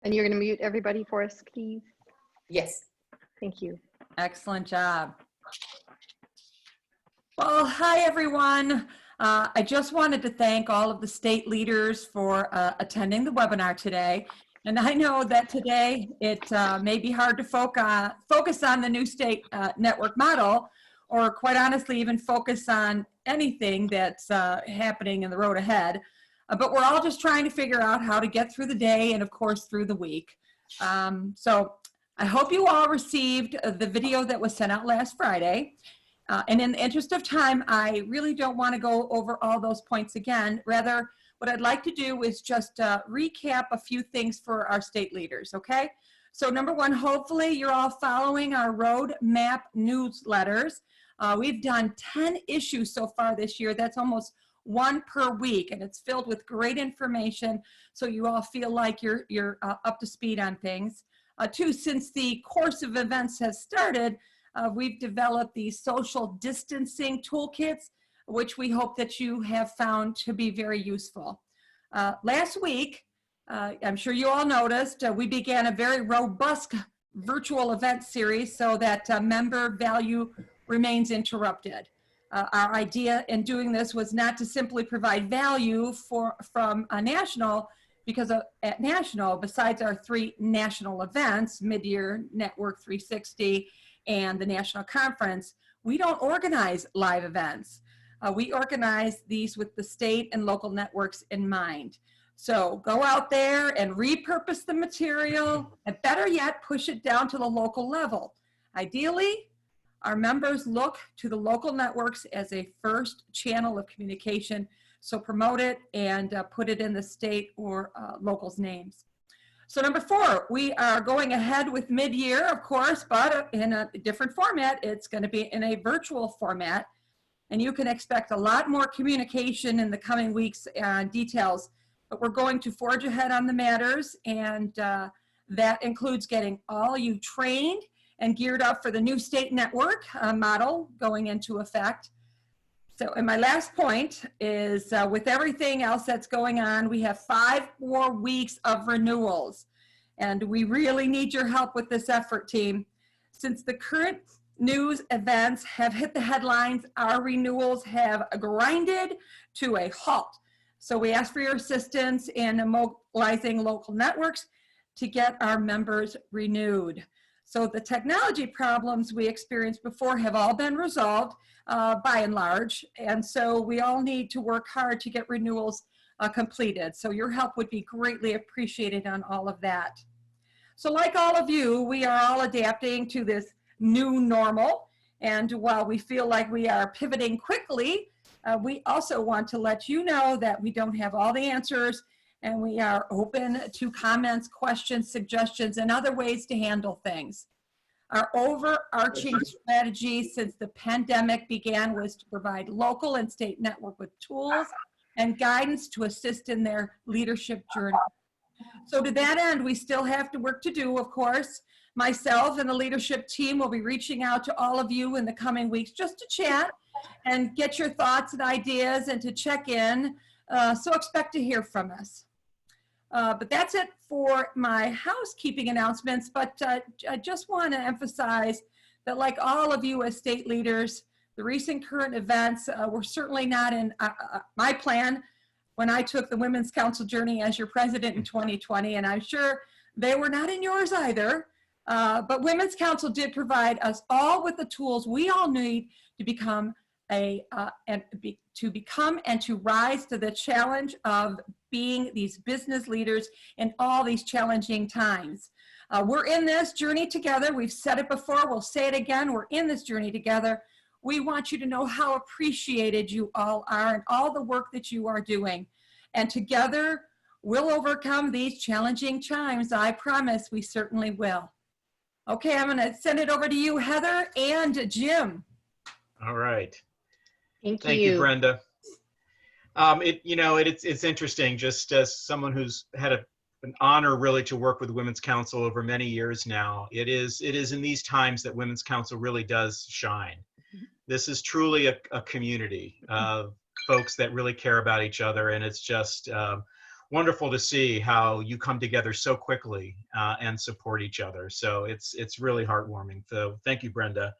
And you're going to mute everybody for us, please? Yes. Thank you. Excellent job. Well, hi, everyone. I just wanted to thank all of the state leaders for attending the webinar today. And I know that today it may be hard to focus on the new state network model, or quite honestly, even focus on anything that's happening in the road ahead. But we're all just trying to figure out how to get through the day and, of course, through the week. So I hope you all received the video that was sent out last Friday. And in the interest of time, I really don't want to go over all those points again. Rather, what I'd like to do is just recap a few things for our state leaders, okay? So number one, hopefully you're all following our roadmap newsletters. We've done 10 issues so far this year. That's almost one per week, and it's filled with great information, so you all feel like you're up to speed on things. Two, since the course of events has started, we've developed these social distancing toolkits, which we hope that you have found to be very useful. Last week, I'm sure you all noticed, we began a very robust virtual event series so that member value remains interrupted. Our idea in doing this was not to simply provide value from a national, because at national, besides our 3 national events, Mid-Year Network 360 and the National Conference, we don't organize live events. We organize these with the state and local networks in mind. So go out there and repurpose the material, and better yet, push it down to the local level. Ideally, our members look to the local networks as a first channel of communication, so promote it and put it in the state or locals' names. So number 4, we are going ahead with mid-year, of course, but in a different format. It's going to be in a virtual format, and you can expect a lot more communication in the coming weeks on details, but we're going to forge ahead on the matters, and that includes getting all you trained and geared up for the new state network model going into effect. So, and my last point is with everything else that's going on, we have 5 more weeks of renewals. And we really need your help with this effort, team. Since the current news events have hit the headlines, our renewals have grinded to a halt. So we ask for your assistance in mobilizing local networks to get our members renewed. So the technology problems we experienced before have all been resolved by and large, and so we all need to work hard to get renewals completed. So your help would be greatly appreciated on all of that. So like all of you, we are all adapting to this new normal, and while we feel like we are pivoting quickly, we also want to let you know that we don't have all the answers, and we are open to comments, questions, suggestions, and other ways to handle things. Our overarching strategy since the pandemic began was to provide local and state network with tools and guidance to assist in their leadership journey. So to that end, we still have to work to do, of course. Myself and the leadership team will be reaching out to all of you in the coming weeks just to chat and get your thoughts and ideas and to check in. So expect to hear from us. But that's it for my housekeeping announcements, but I just want to emphasize that like all of you as state leaders, the recent current events were certainly not in my plan when I took the Women's Council journey as your president in 2020, and I'm sure they were not in yours either. But Women's Council did provide us all with the tools we all need to become and to rise to the challenge of being these business leaders in all these challenging times. We're in this journey together. We've said it before, we'll say it again. We're in this journey together. We want you to know how appreciated you all are and all the work that you are doing. And together, we'll overcome these challenging times. I promise we certainly will. Okay, I'm gonna send it over to you, Heather and Jim. All right. Thank Thank you, Brenda. It's interesting, just as someone who's had an honor really to work with Women's Council over many years now. It is in these times that Women's Council really does shine. This is truly a community of folks that really care about each other, and it's just wonderful to see how you come together so quickly and support each other. So it's really heartwarming. So thank you, Brenda.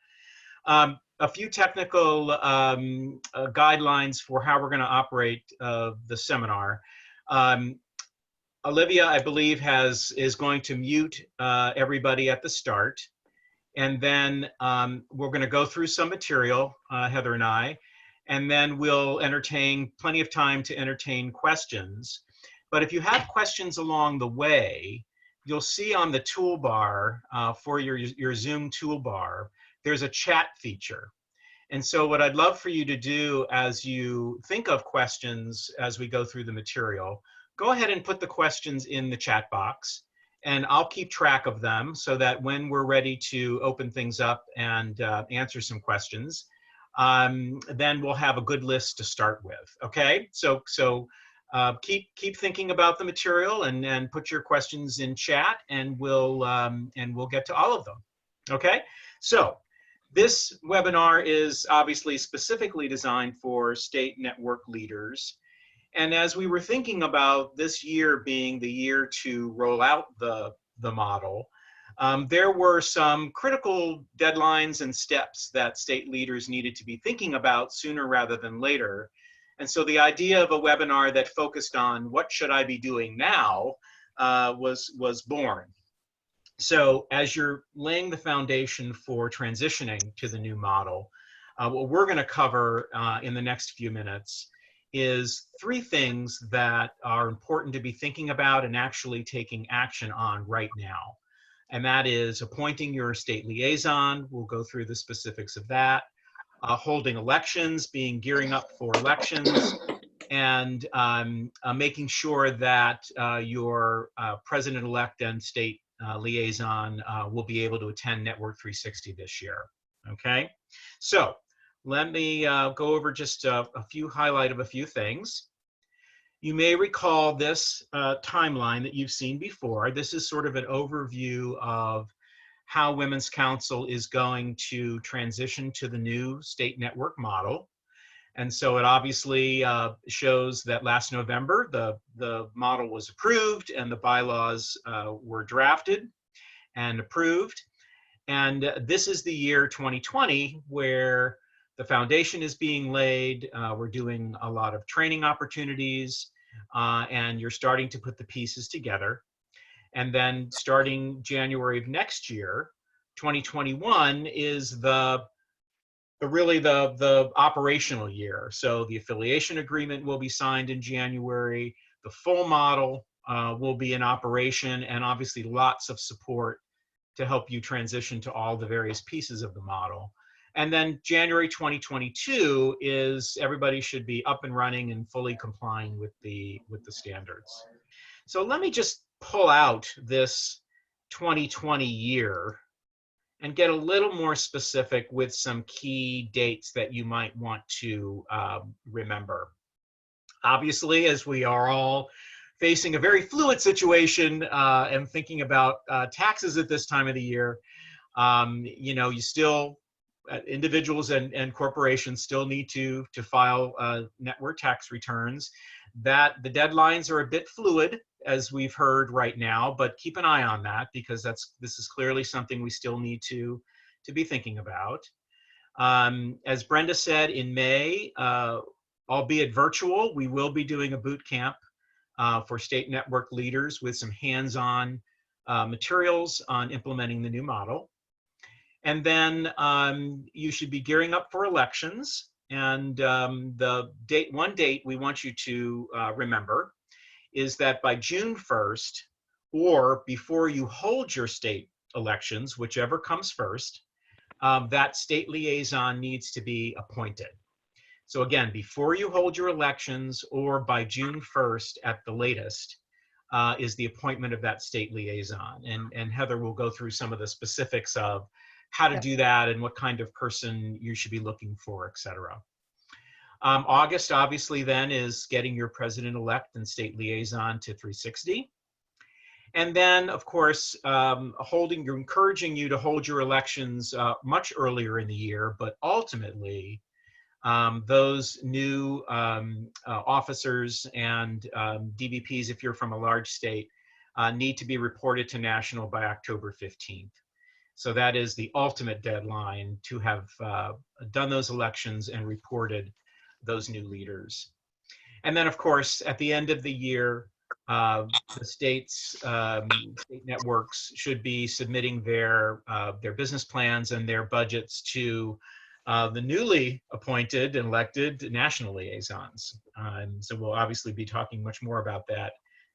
A few technical guidelines for how we're going to operate the seminar. Olivia, I believe, is going to mute everybody at the start. And then we're going to go through some material, Heather and I, and then we'll entertain plenty of time to entertain questions. But if you have questions along the way, you'll see on the toolbar for your Zoom toolbar, there's a chat feature. And so what I'd love for you to do as you think of questions as we go through the material, go ahead and put the questions in the chat box, and I'll keep track of them so that when we're ready to open things up and answer some questions, then we'll have a good list to start with. Okay, so keep thinking about the material and put your questions in chat, and we'll get to all of them. Okay, so this webinar is obviously specifically designed for state network leaders. And as we were thinking about this year being the year to roll out the model, there were some critical deadlines and steps that state leaders needed to be thinking about sooner rather than later. And so the idea of a webinar that focused on what should I be doing now was born. So as you're laying the foundation for transitioning to the new model, what we're going to cover in the next few minutes is 3 things that are important to be thinking about and actually taking action on right now. And that is appointing your state liaison. We'll go through the specifics of that. Holding elections, gearing up for elections, and making sure that your president-elect and state liaison will be able to attend Network 360 this year. Okay, so let me go over just a highlight of a few things. You may recall this timeline that you've seen before. This is sort of an overview of how Women's Council is going to transition to the new state network model. And so it obviously shows that last November, the model was approved and the bylaws were drafted and approved. And this is the year 2020 where the foundation is being laid. We're doing a lot of training opportunities and you're starting to put the pieces together. And then starting January of next year, 2021 is really the operational year. So the affiliation agreement will be signed in January. The full model will be in operation, and obviously lots of support to help you transition to all the various pieces of the model. And then January 2022 is everybody should be up and running and fully complying with the standards. So let me just pull out this 2020 year and get a little more specific with some key dates that you might want to remember. Obviously, as we are all facing a very fluid situation and thinking about taxes at this time of the year, you know, you still, individuals and corporations still need to file network tax returns. That the deadlines are a bit fluid, as we've heard right now, but keep an eye on that because this is clearly something we still need to be thinking about. As Brenda said, in May, albeit virtual, we will be doing a boot camp for state network leaders with some hands-on materials on implementing the new model. And then you should be gearing up for elections. And one date we want you to remember is that by June 1st, or before you hold your state elections, whichever comes first, that state liaison needs to be appointed. So again, before you hold your elections or by June 1st at the latest is the appointment of that state liaison. And Heather will go through some of the specifics of how to do that and what kind of person you should be looking for, et cetera. August, obviously, then is getting your president-elect and state liaison to 360. And then, of course, encouraging you to hold your elections much earlier in the year, but ultimately Those new officers and DVPs, if you're from a large state, need to be reported to national by October 15th. So that is the ultimate deadline to have done those elections and reported those new leaders. And then, of course, at the end of the year, the state networks should be submitting their business plans and their budgets to the newly appointed and elected national liaisons. So we'll obviously be talking much more about that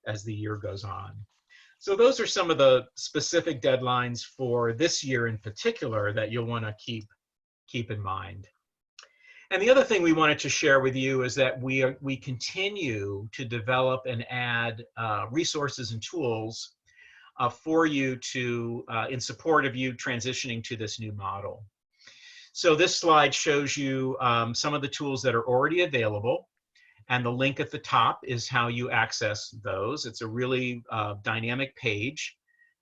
as the year goes on. So those are some of the specific deadlines for this year in particular that you'll want to keep in mind. And the other thing we wanted to share with you is that we continue to develop and add resources and tools for you to, in support of you transitioning to this new model. So this slide shows you some of the tools that are already available, and the link at the top is how you access those. It's a really dynamic page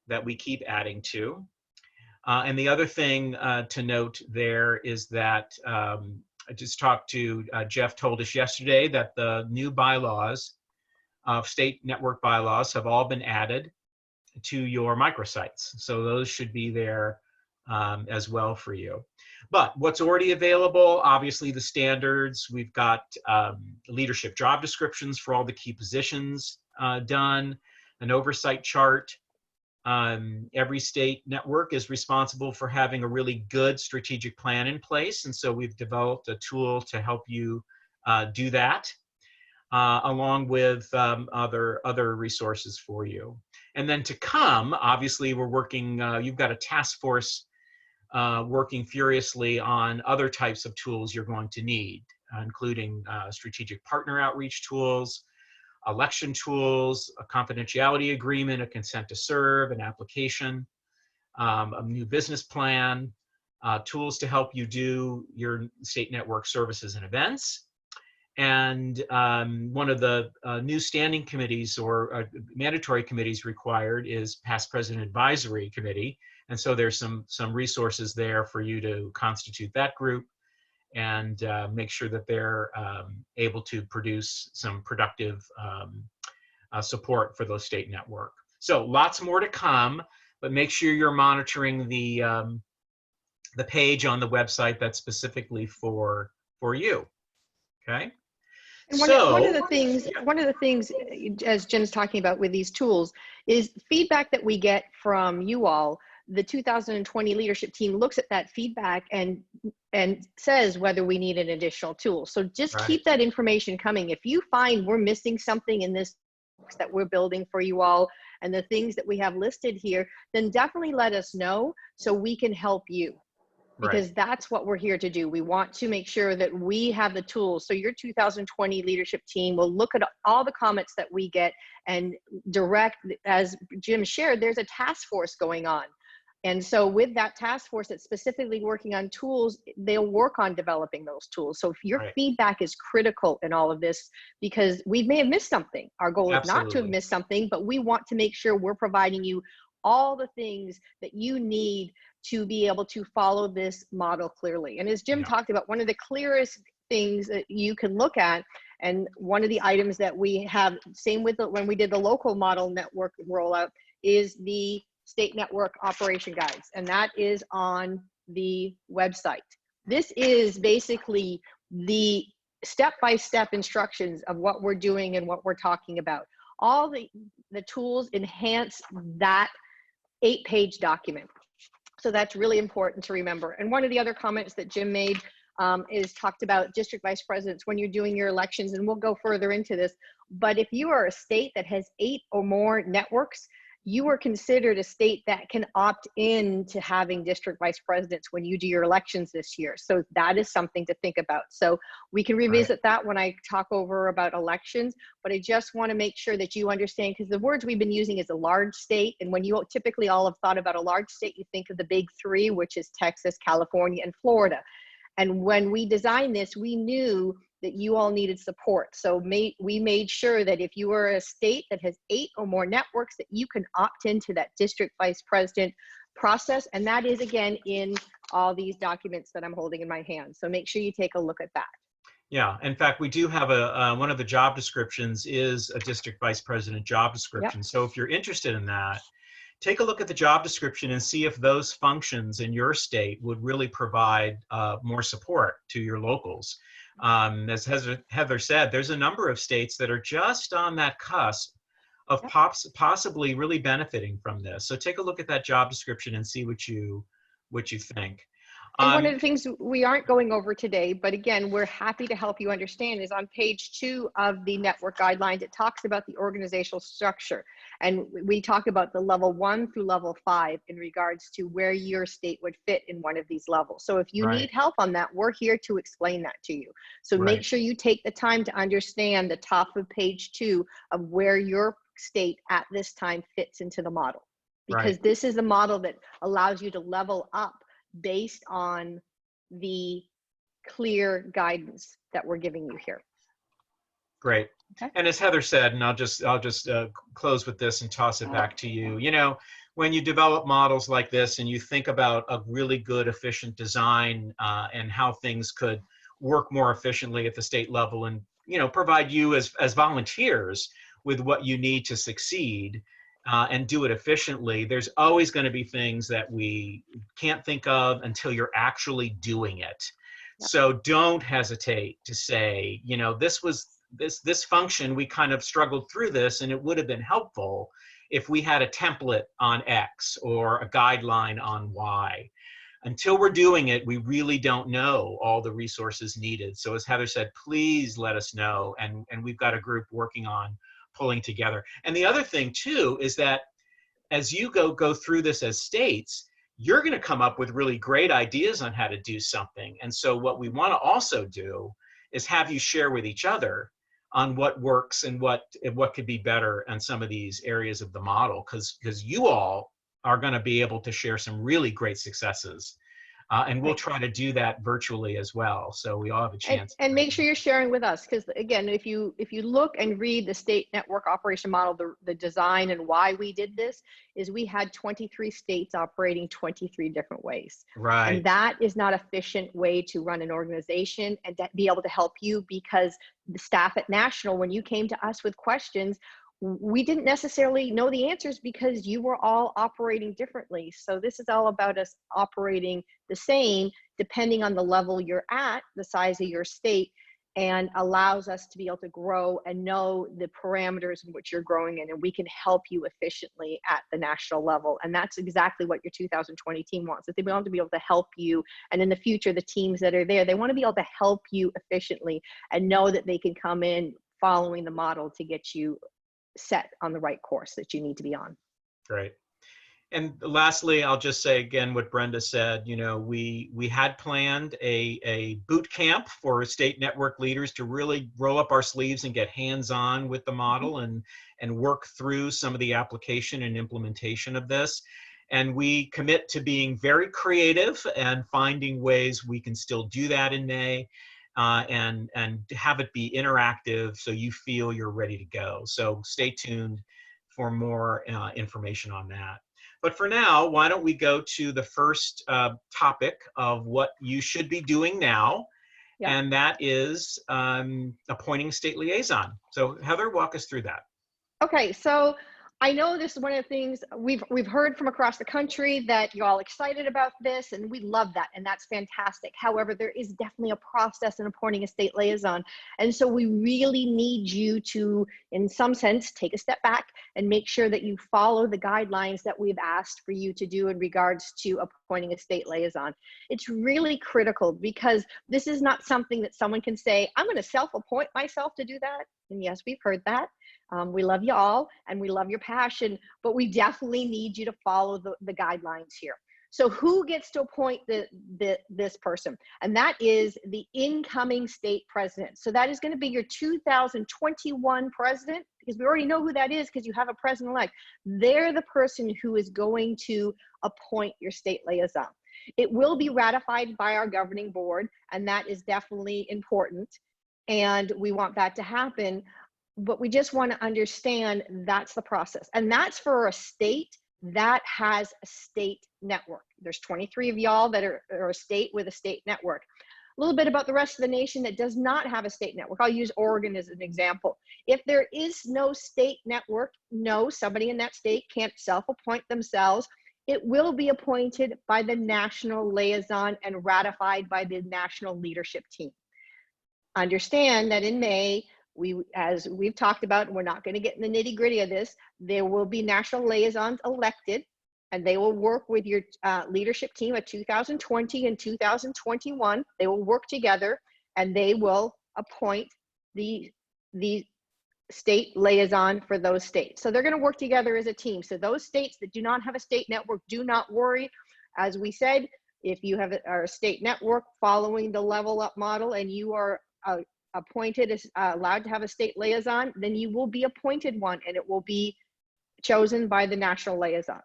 that we keep adding to. And the other thing to note there is that I just talked to, Jeff told us yesterday that the new bylaws, state network bylaws, have all been added to your microsites. So those should be there as well for you. But what's already available, obviously the standards, we've got leadership job descriptions for all the key positions done, an oversight chart. Every state network is responsible for having a really good strategic plan in place. And so we've developed a tool to help you do that, along with other resources for you. And then to come, obviously we're working, you've got a task force working furiously on other types of tools you're going to need, including strategic partner outreach tools, election tools, a confidentiality agreement, a consent to serve, an application, a new business plan, tools to help you do your state network services and events. And one of the new standing committees or mandatory committees required is Past President Advisory Committee. And so there's some resources there for you to constitute that group and make sure that they're able to produce some productive support for those state network. So lots more to come, but make sure you're monitoring the page on the website that's specifically for you. Okay. And one of the things, as Jim's talking about with these tools, is feedback that we get from you all. The 2020 leadership team looks at that feedback and says whether we need an additional tool. So just keep that information coming. If you find we're missing something in this that we're building for you all and the things that we have listed here, then definitely let us know so we can help you. Because that's what we're here to do. We want to make sure that we have the tools. So your 2020 leadership team will look at all the comments that we get and direct, as Jim shared, there's a task force going on. And so with that task force that's specifically working on tools, they'll work on developing those tools. So if your feedback is critical in all of this, because we may have missed something. Our goal is not to have missed something, but we want to make sure we're providing you all the things that you need to be able to follow this model clearly. And as Jim talked about, one of the clearest things that you can look at, and one of the items that we have, same with when we did the local model network rollout, is the state network operation guides. And that is on the website. This is basically the step-by-step instructions of what we're doing and what we're talking about. All the tools enhance that 8-page document. So that's really important to remember. And one of the other comments that Jim made is talked about district vice presidents when you're doing your elections, and we'll go further into this. But if you are a state that has 8 or more networks, you are considered a state that can opt in to having district vice presidents when you do your elections this year. So that is something to think about. So we can revisit that when I talk over about elections, but I just want to make sure that you understand, because the words we've been using is a large state. And when you typically all have thought about a large state, you think of the big 3, which is Texas, California, and Florida. And when we designed this, we knew that you all needed support. So we made sure that if you are a state that has 8 or more networks, that you can opt into that district vice president process. And that is, again, in all these documents that I'm holding in my hand. So make sure you take a look at that. Yeah, in fact, we do have one of the job descriptions is a district vice president job description. Yep. So if you're interested in that, take a look at the job description and see if those functions in your state would really provide more support to your locals. As Heather said, there's a number of states that are just on that cusp of possibly really benefiting from this. So take a look at that job description and see what you think. And one of the things we aren't going over today, but again, we're happy to help you understand, is on page 2 of the network guidelines, it talks about the organizational structure. And we talk about the level 1 through level 5 in regards to where your state would fit in one of these levels. So if you need help on that, we're here to explain that to you. So make sure you take the time to understand the top of page 2 of where your state at this time fits into the model. Because this is a model that allows you to level up based on the clear guidance that we're giving you here. Great. Okay. And as Heather said, and I'll just close with this and toss it back to you. You know, when you develop models like this and you think about a really good, efficient design and how things could work more efficiently at the state level, and provide you as volunteers with what you need to succeed. And do it efficiently, there's always going to be things that we can't think of until you're actually doing it. Yep. So don't hesitate to say, this function, we kind of struggled through this, and it would have been helpful if we had a template on X or a guideline on Y. Until we're doing it, we really don't know all the resources needed. So as Heather said, please let us know, and we've got a group working on pulling together. And the other thing too is that as you go through this as states, you're going to come up with really great ideas on how to do something. And so what we want to also do is have you share with each other on what works and what could be better on some of these areas of the model, because you all are going to be able to share some really great successes. And we'll try to do that virtually as well, so we all have a chance. And make sure you're sharing with us, because again, if you look and read the state network operation model, the design and why we did this is we had 23 states operating 23 different ways. Right. And that is not an efficient way to run an organization and to be able to help you, because the staff at National, when you came to us with questions, we didn't necessarily know the answers because you were all operating differently. So this is all about us operating the same depending on the level you're at, the size of your state, and allows us to be able to grow and know the parameters in which you're growing in, and we can help you efficiently at the national level. And that's exactly what your 2020 team wants. That they want to be able to help you, and in the future, the teams that are there, they want to be able to help you efficiently and know that they can come in following the model to get you set on the right course that you need to be on. Great. And lastly, I'll just say again what Brenda said. We had planned a boot camp for state network leaders to really roll up our sleeves and get hands-on with the model and work through some of the application and implementation of this. And we commit to being very creative and finding ways we can still do that in May. And have it be interactive so you feel you're ready to go. So stay tuned for more information on that. But for now, why don't we go to the first topic of what you should be doing now, and that is appointing state liaison. So Heather, walk us through that. Okay, so I know this is one of the things we've heard from across the country, that you're all excited about this, and we love that, and that's fantastic. However, there is definitely a process in appointing a state liaison, and so we really need you to, in some sense, take a step back and make sure that you follow the guidelines that we've asked for you to do in regards to appointing a state liaison. It's really critical, because this is not something that someone can say, I'm going to self-appoint myself to do that. And yes, we've heard that. We love you all and we love your passion, but we definitely need you to follow the guidelines here. So who gets to appoint this person? And that is the incoming state president. So that is going to be your 2021 president, because we already know who that is because you have a president-elect. They're the person who is going to appoint your state liaison. It will be ratified by our governing board, and that is definitely important. And we want that to happen. But we just want to understand that's the process. And that's for a state that has a state network. There's 23 of y'all that are a state with a state network. A little bit about the rest of the nation that does not have a state network. I'll use Oregon as an example. If there is no state network, no, somebody in that state can't self-appoint themselves. It will be appointed by the national liaison and ratified by the national leadership team. Understand that in May, as we've talked about, and we're not going to get in the nitty-gritty of this, there will be national liaisons elected, and they will work with your leadership team of 2020 and 2021. They will work together, and they will appoint the state liaison for those states. So they're going to work together as a team. So those states that do not have a state network, do not worry. As we said, if you are a state network following the level up model and you are appointed as allowed to have a state liaison, then you will be appointed one, and it will be chosen by the national liaison.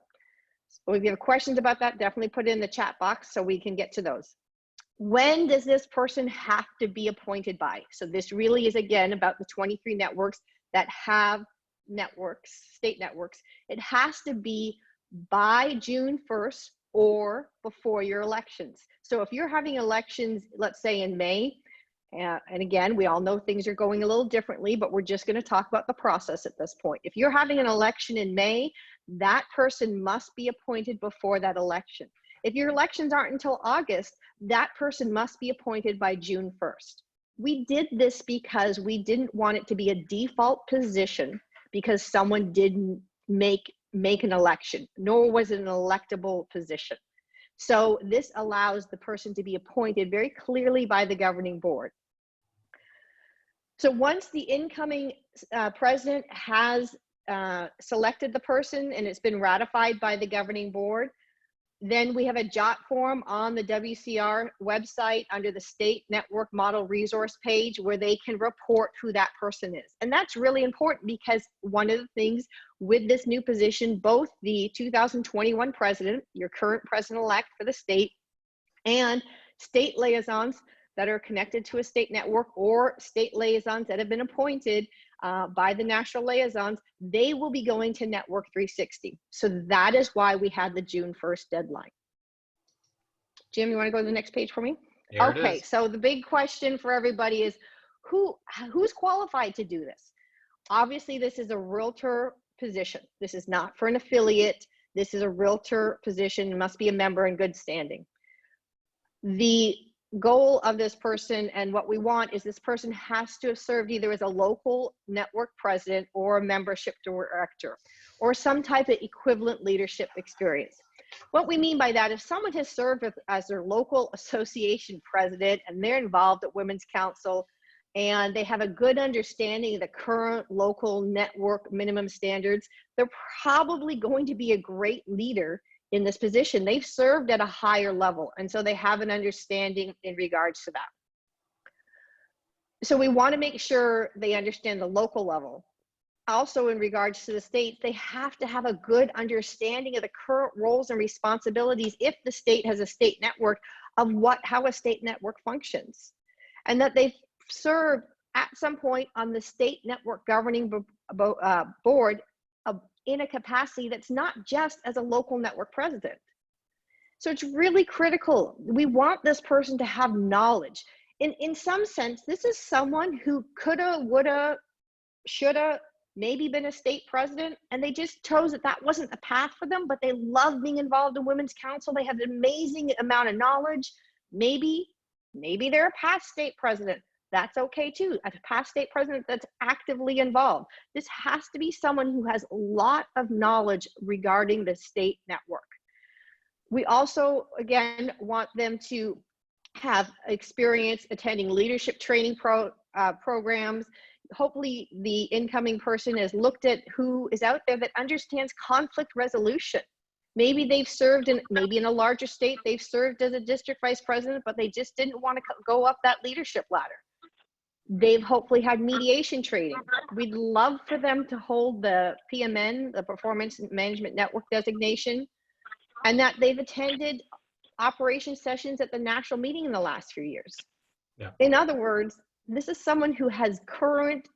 So if you have questions about that, definitely put it in the chat box so we can get to those. When does this person have to be appointed by? So this really is, again, about the 23 networks that have networks, state networks. It has to be by June 1st or before your elections. So if you're having elections, let's say in May, and again, we all know things are going a little differently, but we're just going to talk about the process at this point. If you're having an election in May, that person must be appointed before that election. If your elections aren't until August, that person must be appointed by June 1st. We did this because we didn't want it to be a default position because someone didn't make an election, nor was it an electable position. So this allows the person to be appointed very clearly by the governing board. So once the incoming president has selected the person and it's been ratified by the governing board, then we have a JOT form on the WCR website under the State Network Model Resource page where they can report who that person is. And that's really important because one of the things with this new position, both the 2021 president, your current president-elect for the state, and state liaisons that are connected to a state network or state liaisons that have been appointed by the national liaisons, they will be going to Network 360. So that is why we had the June 1st deadline. Jim, you want to go to the next page for me? There it Okay, is. so the big question for everybody is who's qualified to do this? Obviously, this is a realtor position. This is not for an affiliate. This is a realtor position. It must be a member in good standing. The goal of this person and what we want is this person has to have served either as a local network president or a membership director or some type of equivalent leadership experience. What we mean by that, if someone has served as their local association president and they're involved at Women's Council and they have a good understanding of the current local network minimum standards, they're probably going to be a great leader in this position. They've served at a higher level, and so they have an understanding in regards to that. So we want to make sure they understand the local level. Also, in regards to the state, they have to have a good understanding of the current roles and responsibilities if the state has a state network of how a state network functions, and that they've served at some point on the state network governing board in a capacity that's not just as a local network president. So it's really critical. We want this person to have knowledge. In some sense, this is someone who coulda, woulda, shoulda, maybe been a state president, and they just chose that wasn't the path for them, but they love being involved in Women's Council. They have an amazing amount of knowledge. Maybe they're a past state president. That's okay too. A past state president that's actively involved. This has to be someone who has a lot of knowledge regarding the state network. We also, again, want them to have experience attending leadership training programs. Hopefully the incoming person has looked at who is out there that understands conflict resolution. Maybe they've served maybe in a larger state, they've served as a district vice president, but they just didn't want to go up that leadership ladder. They've hopefully had mediation training. We'd love for them to hold the PMN, the Performance Management Network designation, and that they've attended operation sessions at the national meeting in the last few years. Yeah. In other words, this is someone who has current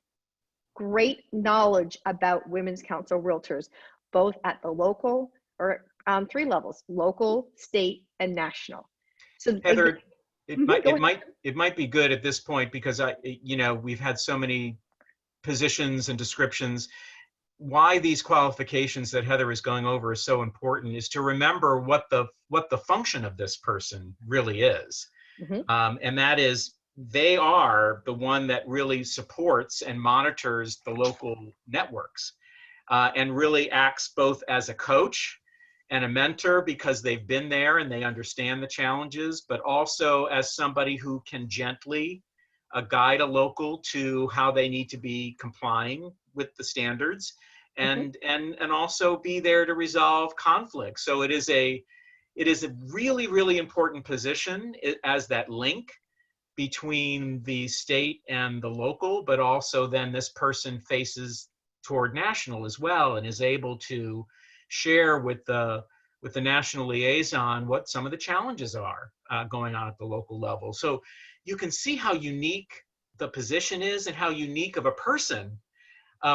great knowledge about Women's Council realtors, both at the local or 3 levels: local, state, and national. So Heather, it might be good at this point, because we've had so many positions and descriptions. Why these qualifications that Heather is going over is so important is to remember what the function of this person really is. And that is, they are the one that really supports and monitors the local networks, and really acts both as a coach and a mentor, because they've been there and they understand the challenges, but also as somebody who can gently guide a local to how they need to be complying with the standards, and also be there to resolve conflict. So it is a really, really important position as that link between the state and the local, but also then this person faces toward national as well, and is able to share with the national liaison what some of the challenges are going on at the local level. So you can see how unique the position is, and how unique of a person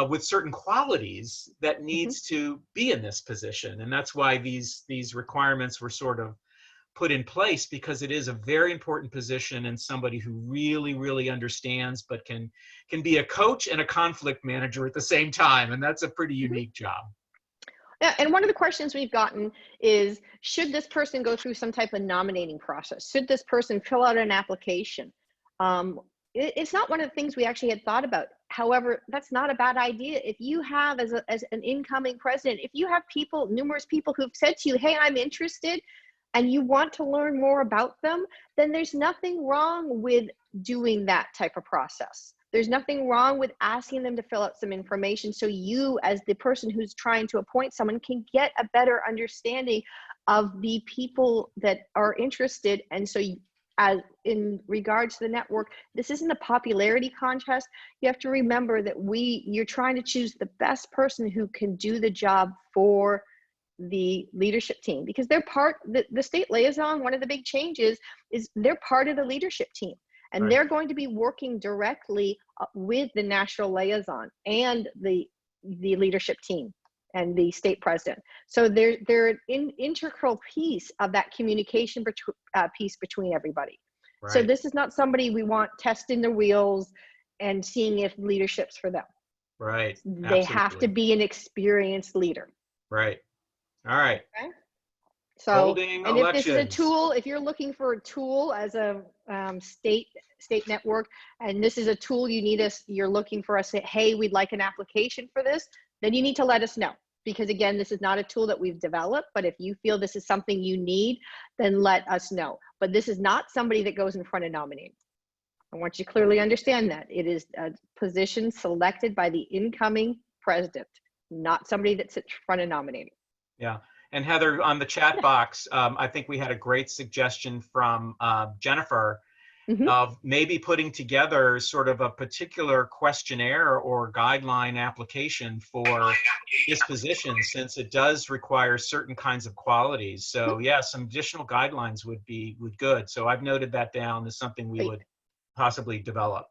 with certain qualities that needs to be in this position. And that's why these requirements were sort of put in place, because it is a very important position, and somebody who really, really understands, but can be a coach and a conflict manager at the same time. And that's a pretty unique job. Yeah, and one of the questions we've gotten is, should this person go through some type of nominating process? Should this person fill out an application? It's not one of the things we actually had thought about. However, that's not a bad idea. If you have, as an incoming president, if you have numerous people who've said to you, hey, I'm interested, and you want to learn more about them, then there's nothing wrong with doing that type of process. There's nothing wrong with asking them to fill out some information, so you, as the person who's trying to appoint someone, can get a better understanding of the people that are interested. And so as in regards to the network, this isn't a popularity contest. You have to remember that you're trying to choose the best person who can do the job for the leadership team, because they're the state liaison. One of the big changes is they're part of the leadership team, and they're going to be working directly with the national liaison and the leadership team and the state president. So they're an integral piece of that communication piece between everybody. Right. So this is not somebody we want testing the wheels and seeing if leadership's for them. Right. They have to be an experienced leader. Right. All right. Okay. So, holding and elections. If this is a tool, if you're looking for a tool as a state network, and this is a tool you're looking for us to say, hey, we'd like an application for this, then you need to let us know. Because again, this is not a tool that we've developed, but if you feel this is something you need, then let us know. But this is not somebody that goes in front of nominating. I want you to clearly understand that. It is a position selected by the incoming president, not somebody that sits in front of nominating. Yeah. And Heather, on the chat box, I think we had a great suggestion from Jennifer of maybe putting together sort of a particular questionnaire or guideline application for this position, since it does require certain kinds of qualities. So yeah, some additional guidelines would be good. So I've noted that down as something we would possibly develop.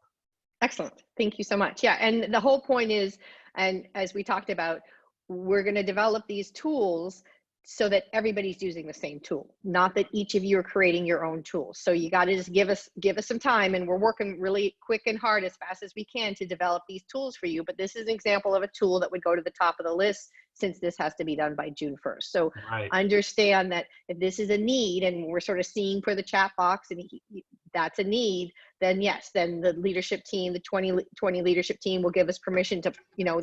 Excellent. Thank you so much. Yeah. And the whole point is, and as we talked about, we're going to develop these tools so that everybody's using the same tool, not that each of you are creating your own tools. So you got to just give us some time, and we're working really quick and hard as fast as we can to develop these tools for you. But this is an example of a tool that would go to the top of the list, since this has to be done by June 1st. So understand that if this is a need, and we're sort of seeing for the chat box, and that's a need, then yes, then the leadership team, the 2020 leadership team will give us permission to,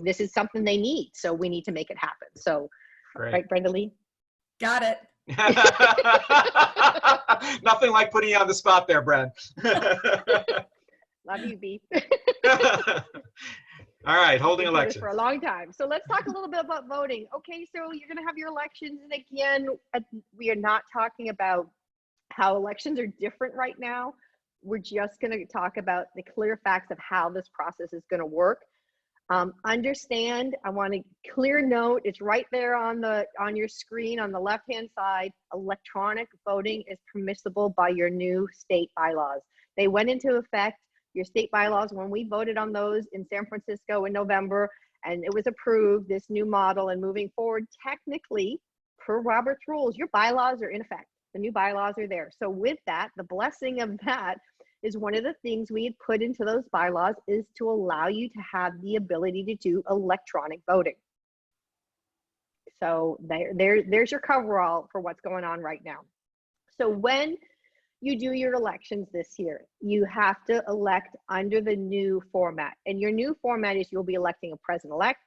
this is something they need. So we need to make it happen. So, right, Brenda Lee? Got it. Nothing like putting you on the spot there, Brad. Love you, B. All right, holding elections. For a long time. So let's talk a little bit about voting. Okay, so you're going to have your elections. And again, we are not talking about how elections are different right now. We're just going to talk about the clear facts of how this process is going to work. Understand, I want a clear note, it's right there on your screen on the left hand side. Electronic voting is permissible by your new state bylaws. They went into effect, your state bylaws, when we voted on those in San Francisco in November, and it was approved, this new model. And moving forward, technically, per Robert's rules, your bylaws are in effect. The new bylaws are there. So with that, the blessing of that is one of the things we had put into those bylaws is to allow you to have the ability to do electronic voting. So there's your coverall for what's going on right now. So when you do your elections this year, you have to elect under the new format. And your new format is you'll be electing a president-elect,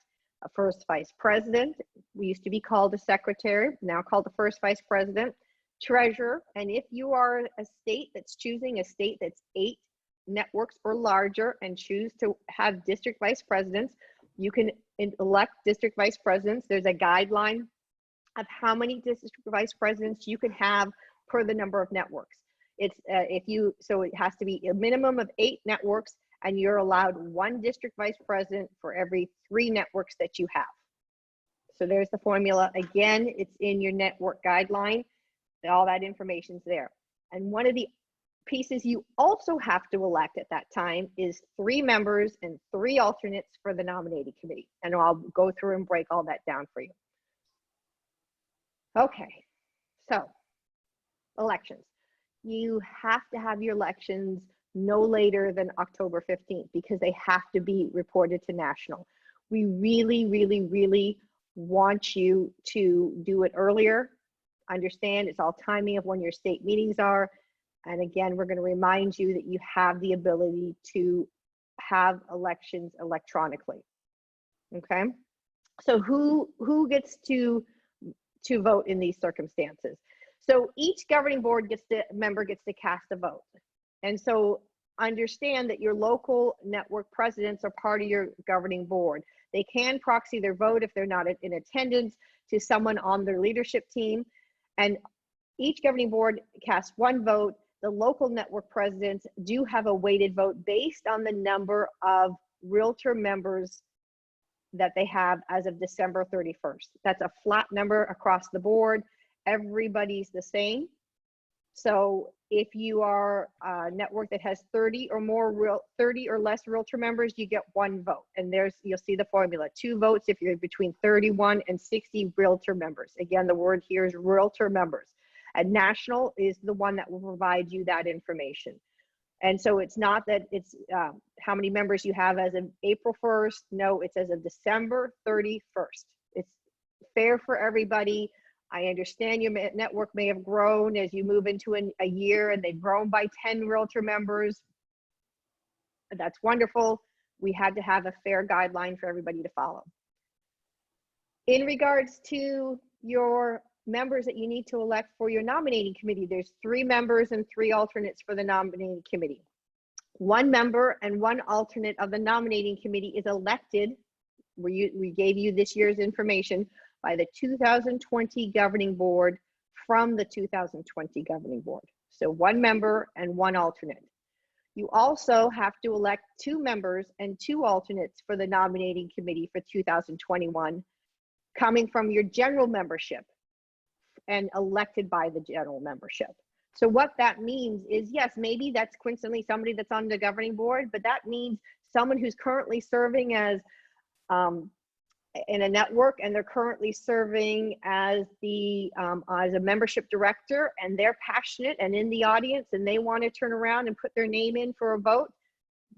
a first vice president. We used to be called a secretary, now called the first vice president, treasurer. And if you are a state that's choosing a state that's 8 networks or larger and choose to have district vice presidents, you can elect district vice presidents. There's a guideline of how many district vice presidents you can have per the number of networks. So it has to be a minimum of 8 networks, and you're allowed 1 district vice president for every 3 networks that you have. So there's the formula. Again, it's in your network guideline. All that information's there. And one of the pieces you also have to elect at that time is 3 members and 3 alternates for the nominating committee. And I'll go through and break all that down for you. Okay, so elections. You have to have your elections no later than October 15th because they have to be reported to national. We really, really, really want you to do it earlier. Understand it's all timing of when your state meetings are. And again, we're going to remind you that you have the ability to have elections electronically. Okay, so who gets to vote in these circumstances? So each governing board member gets to cast a vote. And so understand that your local network presidents are part of your governing board. They can proxy their vote if they're not in attendance to someone on their leadership team. And each governing board casts 1 vote. The local network presidents do have a weighted vote based on the number of realtor members that they have as of December 31st. That's a flat number across the board. Everybody's the same. So if you are a network that has 30 or less realtor members, you get 1 vote. And you'll see the formula, 2 votes if you're between 31 and 60 realtor members. Again, the word here is realtor members. And national is the one that will provide you that information. And so it's not that it's how many members you have as of April 1st. No, it's as of December 31st. It's fair for everybody. I understand your network may have grown as you move into a year and they've grown by 10 realtor members. That's wonderful. We had to have a fair guideline for everybody to follow. In regards to your members that you need to elect for your nominating committee, there's 3 members and 3 alternates for the nominating committee. 1 member and 1 alternate of the nominating committee is elected. We gave you this year's information by the 2020 governing board from the 2020 governing board. So 1 member and 1 alternate. You also have to elect 2 members and 2 alternates for the nominating committee for 2021, coming from your general membership and elected by the general membership. So what that means is, yes, maybe that's coincidentally somebody that's on the governing board, but that means someone who's currently serving as in a network, and they're currently serving as a membership director, and they're passionate and in the audience, and they want to turn around and put their name in for a vote.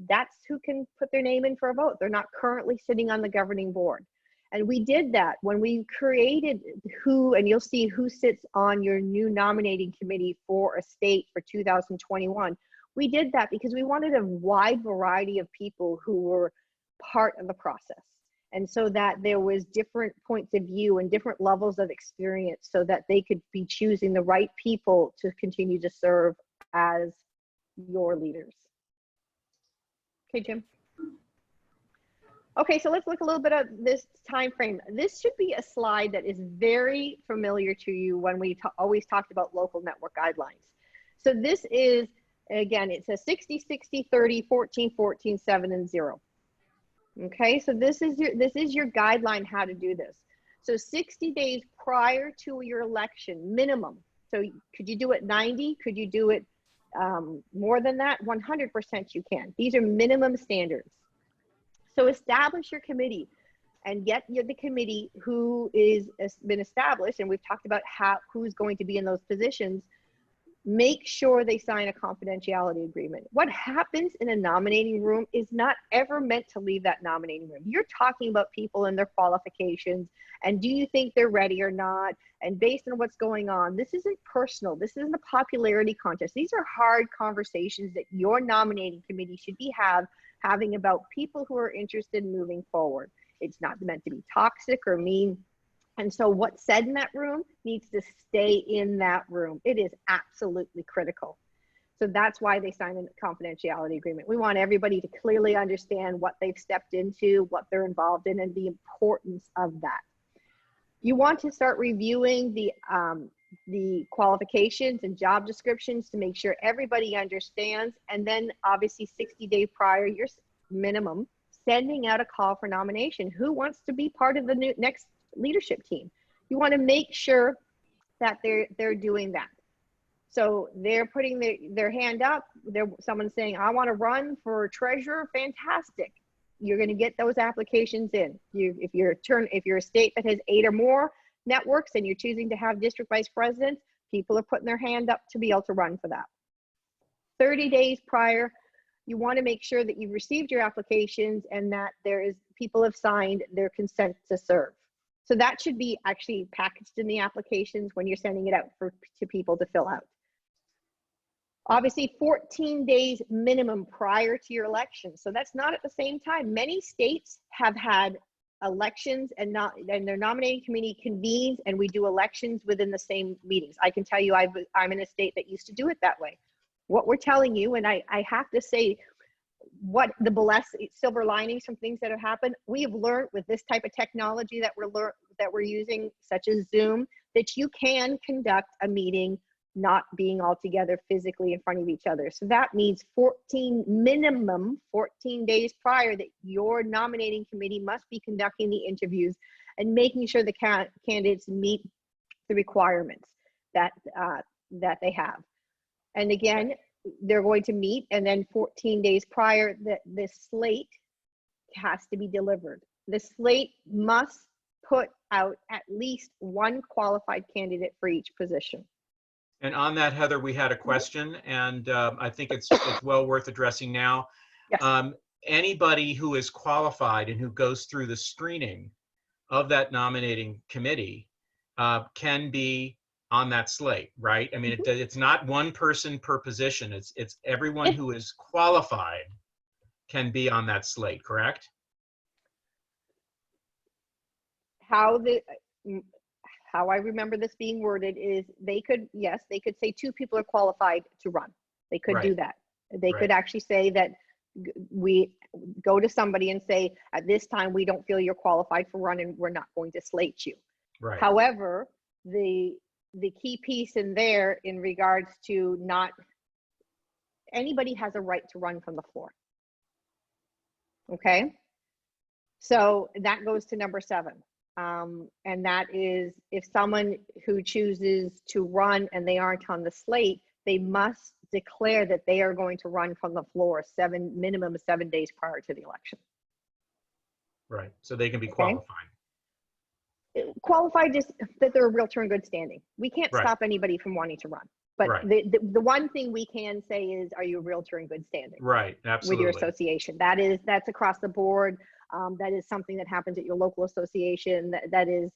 That's who can put their name in for a vote. They're not currently sitting on the governing board. And we did that when we created and you'll see who sits on your new nominating committee for a state for 2021. We did that because we wanted a wide variety of people who were part of the process. And so that there was different points of view and different levels of experience so that they could be choosing the right people to continue to serve as your leaders. Okay, Jim. Okay, so let's look a little bit at this time frame. This should be a slide that is very familiar to you when we always talked about local network guidelines. So this is, again, it's a 60, 60, 30, 14, 14, 7, and 0. Okay, so this is your guideline how to do this. So 60 days prior to your election, minimum. So could you do it 90? Could you do it more than that? 100% you can. These are minimum standards. So establish your committee. and get the committee who has been established, and we've talked about who's going to be in those positions. Make sure they sign a confidentiality agreement. What happens in a nominating room is not ever meant to leave that nominating room. You're talking about people and their qualifications, and do you think they're ready or not? And based on what's going on, this isn't personal. This isn't a popularity contest. These are hard conversations that your nominating committee should be having about people who are interested in moving forward. It's not meant to be toxic or mean. And so what's said in that room needs to stay in that room. It is absolutely critical. So that's why they sign a confidentiality agreement. We want everybody to clearly understand what they've stepped into, what they're involved in, and the importance of that. You want to start reviewing the qualifications and job descriptions to make sure everybody understands. And then obviously 60 days prior, your minimum, sending out a call for nomination. Who wants to be part of the next leadership team? You want to make sure that they're doing that. So they're putting their hand up. Someone's saying, I want to run for treasurer. Fantastic. You're going to get those applications in. If you're a state that has 8 or more networks and you're choosing to have district vice presidents, people are putting their hand up to be able to run for that. 30 days prior, you want to make sure that you've received your applications and that people have signed their consent to serve. So that should be actually packaged in the applications when you're sending it out to people to fill out. Obviously 14 days minimum prior to your election. So that's not at the same time. Many states have had elections and their nominating committee convenes and we do elections within the same meetings. I can tell you I'm in a state that used to do it that way. What we're telling you, and I have to say, what the silver linings from things that have happened, we have learned with this type of technology that we're using, such as Zoom, that you can conduct a meeting not being all together physically in front of each other. So that means minimum 14 days prior that your nominating committee must be conducting the interviews and making sure the candidates meet the requirements that they have. And again, they're going to meet, and then 14 days prior, this slate has to be delivered. The slate must put out at least one qualified candidate for each position. And on that, Heather, we had a question, and I think it's well worth addressing now. Yes. Anybody who is qualified and who goes through the screening of that nominating committee can be on that slate, right? I mean, it's not one person per position. It's everyone who is qualified can be on that slate, correct? How I remember this being worded is they could say 2 people are qualified to run. They could do that. They could actually say that we go to somebody and say, at this time, we don't feel you're qualified for running. We're not going to slate you. Right. However, the key piece in there in regards to anybody has a right to run from the floor. Okay. So that goes to number 7. And that is, if someone who chooses to run and they aren't on the slate, they must declare that they are going to run from the floor minimum 7 days prior to the election. Right. So they can be qualified. Qualified, just that they're a realtor in good standing. We can't stop anybody from wanting to run. But the one thing we can say is, are you a realtor in good standing? Right, absolutely. With your association. That's across the board. That is something that happens at your local association. That is,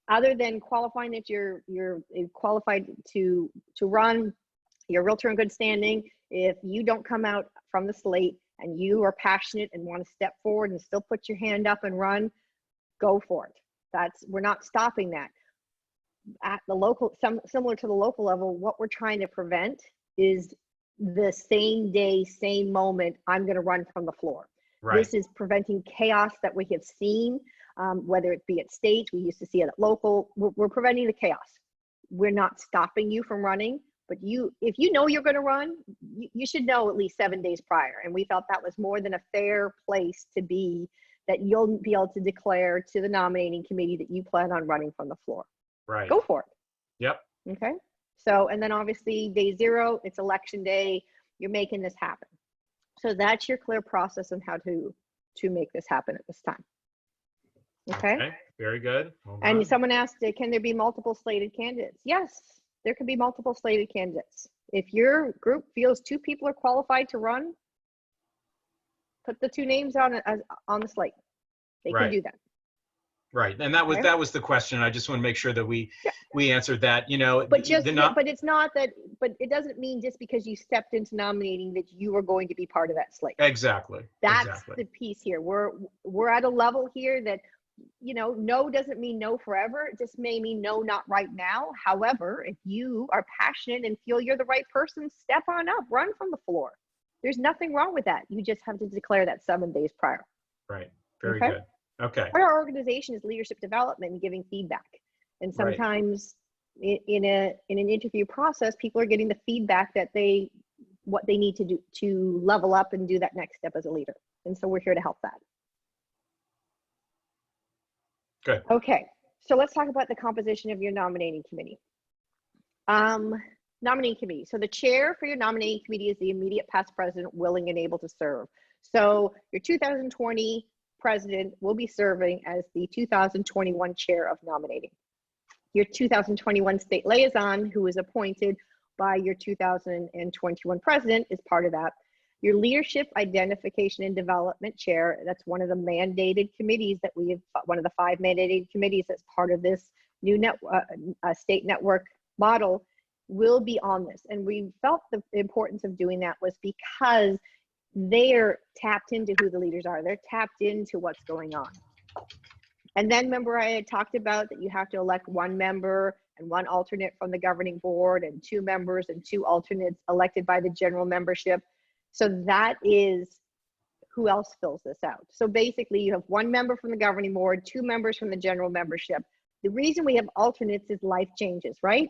other than qualifying that you're qualified to run, you're a realtor in good standing. If you don't come out from the slate and you are passionate and want to step forward and still put your hand up and run, go for it. We're not stopping that. At the local, similar to the local level, what we're trying to prevent is the same day, same moment, I'm going to run from the floor. Right. This is preventing chaos that we have seen, whether it be at state, we used to see it at local. We're preventing the chaos. We're not stopping you from running, but if you know you're going to run, you should know at least 7 days prior. And we felt that was more than a fair place to be, that you'll be able to declare to the nominating committee that you plan on running from the floor. Right. Go for it. Yep. Okay. So, and then obviously day 0, it's election day. You're making this happen. So that's your clear process on how to make this happen at this time. Okay. Very good. Hold And on. someone asked, can there be multiple slated candidates? Yes, there can be multiple slated candidates. If your group feels 2 people are qualified to run, put the 2 names on the slate. They can do that. Right, and that was the question. I just want to make sure that we answered that. You know, but it's not that. But it doesn't mean just because you stepped into nominating that you are going to be part of that slate. Exactly. That's the piece here. We're at a level here that, you know, no doesn't mean no forever. It just may mean no, not right now. However, if you are passionate and feel you're the right person, step on up, run from the floor. There's nothing wrong with that. You just have to declare that 7 days prior. Right. Very good. Okay. Part of our organization is leadership development and giving feedback. And sometimes in an interview process, people are getting the feedback that what they need to do to level up and do that next step as a leader. And so we're here to help that. Good. Okay, so let's talk about the composition of your nominating committee. Nominating committee. So the chair for your nominating committee is the immediate past president, willing and able to serve. So your 2020 president will be serving as the 2021 chair of nominating. Your 2021 state liaison, who is appointed by your 2021 president, is part of that. Your leadership identification and development chair, that's one of the mandated committees that we have, one of the 5 mandated committees that's part of this new state network model, will be on this. And we felt the importance of doing that was because they're tapped into who the leaders are. They're tapped into what's going on. And then remember I had talked about that you have to elect 1 member and 1 alternate from the governing board and 2 members and 2 alternates elected by the general membership. So that is who else fills this out. So basically you have 1 member from the governing board, 2 members from the general membership. The reason we have alternates is life changes, right?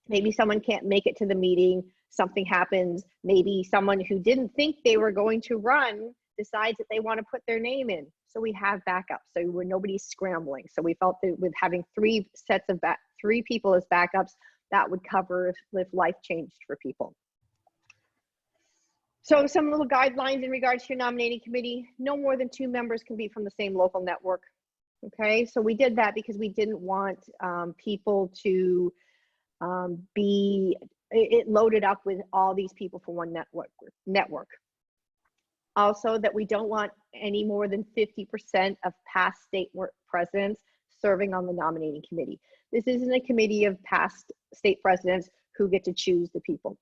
Maybe someone can't make it to the meeting, something happens, maybe someone who didn't think they were going to run decides that they want to put their name in. So we have backups, so where nobody's scrambling. So we felt that with having 3 people as backups, that would cover if life changed for people. So some little guidelines in regards to your nominating committee: no more than 2 members can be from the same local network. Okay, so we did that because we didn't want people to be loaded up with all these people for one network. Also, that we don't want any more than 50% of past state presidents serving on the nominating committee. This isn't a committee of past state presidents who get to choose the people.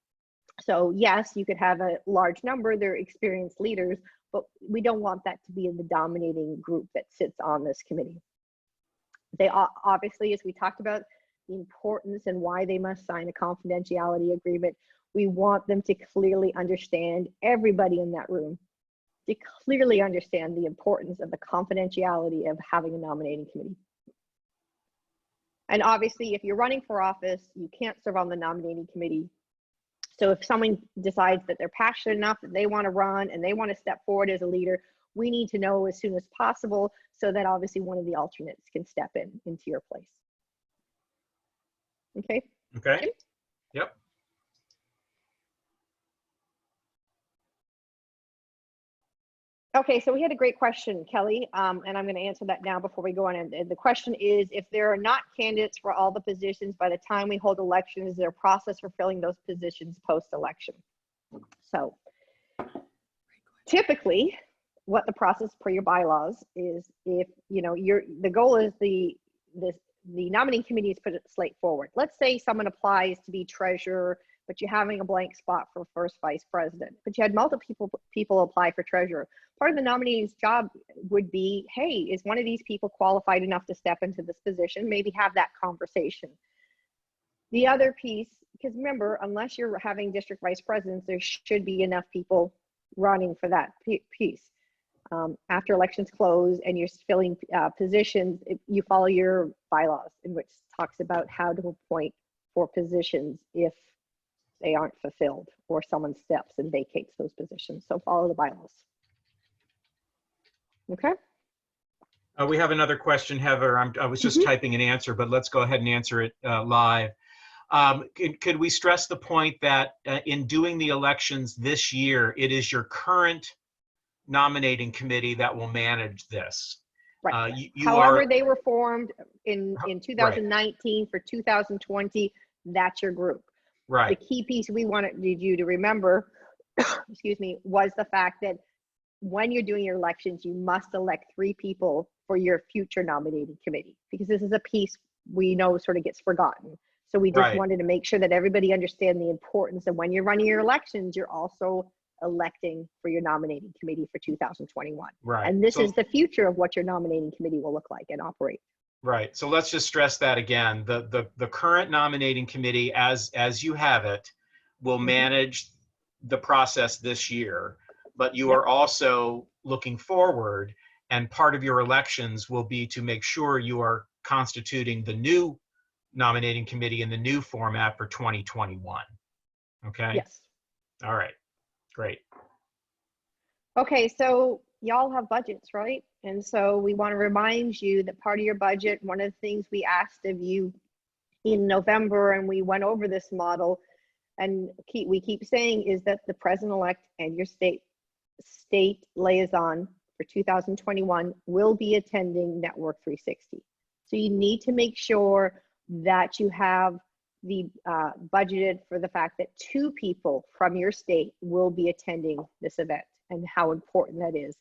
So yes, you could have a large number, they're experienced leaders, but we don't want that to be in the dominating group that sits on this committee. They obviously, as we talked about, the importance and why they must sign a confidentiality agreement. We want them to clearly understand, everybody in that room, to clearly understand the importance of the confidentiality of having a nominating committee. And obviously, if you're running for office, you can't serve on the nominating committee. So if someone decides that they're passionate enough that they want to run and they want to step forward as a leader, we need to know as soon as possible so that obviously one of the alternates can step into your place. Okay. Okay. Yep. Okay, so we had a great question, Kelly, and I'm going to answer that now before we go on. And the question is, if there are not candidates for all the positions by the time we hold elections, is there a process for filling those positions post-election? So typically, what the process per your bylaws is, if you know the goal is the nominating committee is put a slate forward. Let's say someone applies to be treasurer, but you're having a blank spot for first vice president, but you had multiple people apply for treasurer. Part of the nominating's job would be, hey, is one of these people qualified enough to step into this position? Maybe have that conversation. The other piece, because remember, unless you're having district vice presidents, there should be enough people running for that piece. After elections close and you're filling positions, you follow your bylaws, in which talks about how to appoint for positions if they aren't fulfilled or someone steps and vacates those positions. So follow the bylaws. Okay. We have another question, Heather. I was just typing an answer, but let's go ahead and answer it live. Could we stress the point that in doing the elections this year, it is your current nominating committee that will manage this? Right. You However are they were formed in right, 2019 for 2020, that's your group. The right, key piece we wanted you to remember, excuse me, was the fact that when you're doing your elections, you must elect 3 people for your future nominating committee, because this is a piece we know sort of gets forgotten. So we just right, wanted to make sure that everybody understand the importance of when you're running your elections, you're also electing for your nominating committee for 2021. right. And this So is the future of what your nominating committee will look like and operate. right. So let's just stress that again. The current nominating committee, as you have it, will manage the process this year, but you Yep. are also looking forward, and part of your elections will be to make sure you are constituting the new nominating committee in the new format for 2021. Okay? Yes. All right. Great. Okay, so y'all have budgets, right? And so we want to remind you that part of your budget, one of the things we asked of you in November, and we went over this model, and we keep saying, is that the president-elect and your state liaison for 2021 will be attending Network 360. So you need to make sure that you have the budgeted for the fact that 2 people from your state will be attending this event, and how important that is.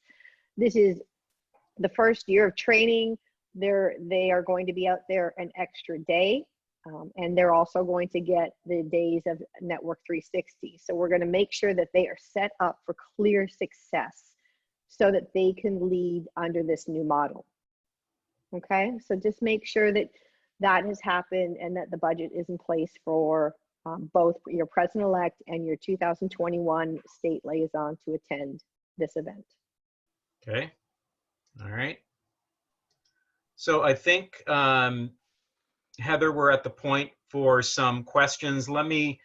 This is the first year of training. They are going to be out there an extra day, and they're also going to get the days of Network 360. So we're going to make sure that they are set up for clear success so that they can lead under this new model. Okay, so just make sure that that has happened and that the budget is in place for both your president-elect and your 2021 state liaison to attend this event. Okay. All right. So I think, Heather, we're at the point for some questions. Let me